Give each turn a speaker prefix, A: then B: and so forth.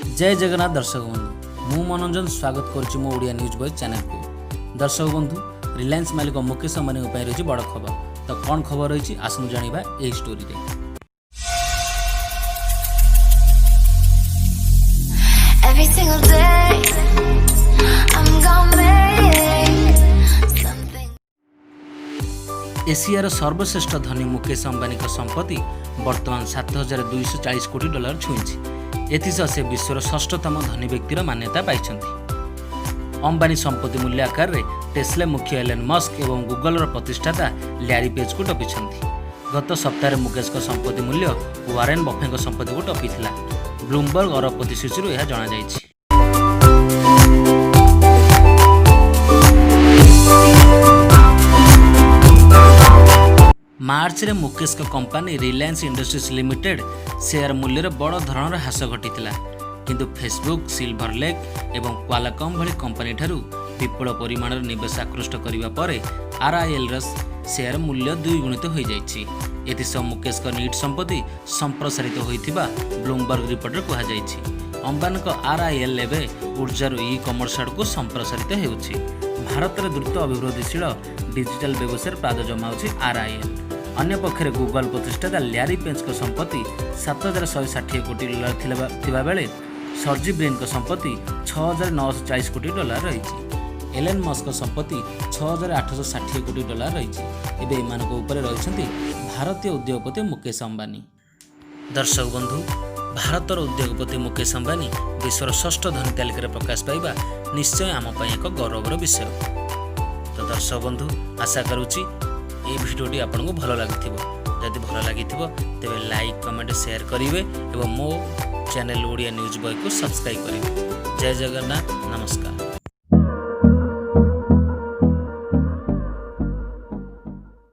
A: जय जगन्नाथ दर्शक बंधु मु मनोरंजन स्वागत करुच्ची मो ओडिया न्यूज बॉय चैनल को। दर्शक बंधु रिलायंस मालिक मुकेश अंबानी रही बड़ खबर। तो कौन खबर रही आसनु जानिबा एही स्टोरी रे।
B: Every single day I'm gonna make something।
A: एशियार सर्वश्रेष्ठ धनी मुकेश अंबानी संपत्ति वर्तमान 7,240 कोटी डॉलर छुईंछि। एथिसह से विश्वर षष्ठतम धनी व्यक्तिर मान्यता पाइछन्ति। अंबानी संपत्ति मूल्य आकार रे टेस्ला मुख्य एलन मस्क एवं गूगल प्रतिष्ठाता ल्यारी पेज को टपिछन्ति। गत सप्ताह मुकेश संपत्ति मूल्य वारेन बफे संपत्ति को टपिथिला। ब्लूमबर्ग अरबपति सूची यह जणाଯାଇଛି। मार्च रे Mukesh company Reliance industries limited share मूल्य बड़ धरण ह्रास घटी किंतु फेसबुक सिल्वर लेक एवं क्वालकॉम भली कंपनी ठारू विपुल परिमाण निवेश आकृष्ट करने पर आरआईएल शेयर मूल्य द्विगुणित हो जाइछि। एथिसह मुकेश नीट संपत्ति संप्रसारित होइथिबा ब्लूमबर्ग रिपोर्ट रे कहा जाइछि। अंबानी आरआईएल एवं ऊर्जार ई कमर्स आड़ संप्रसारित होउछि। भारत में द्रुत अभिवृद्धिशील डिजिटल व्यवसाय पाद जमाउछि आरआईएल। अन्य पक्षरे गूगल प्रतिष्ठाता ल्यारी पेज संपत्ति 7,160 कोटी डॉलर थिबा बेले सर्जी ब्रेन संपत्ति 6,940 कोटी डॉलर रही। एलन मस्क संपत्ति 6,860 कोटी डॉलर रही। एबे एमानक ऊपर रहिसंती भारतीय उद्योगपति मुकेश अंबानी। दर्शक बंधु भारतर उद्योगपति मुकेश अंबानी विश्वर षष्ठ धनी तालिकार प्रकाश पाइबा निश्चय आम एक गौरवर विषय। तो दर्शक बंधु आशा करुच्ची ये भिडियोटी आपको भल लगी। जदि भल लगी तेज लाइक कमेंट शेयर करेंगे और मो चैनल ओडिया न्यूज बॉय को सब्सक्राइब करेंगे। जय जगन्नाथ, नमस्कार।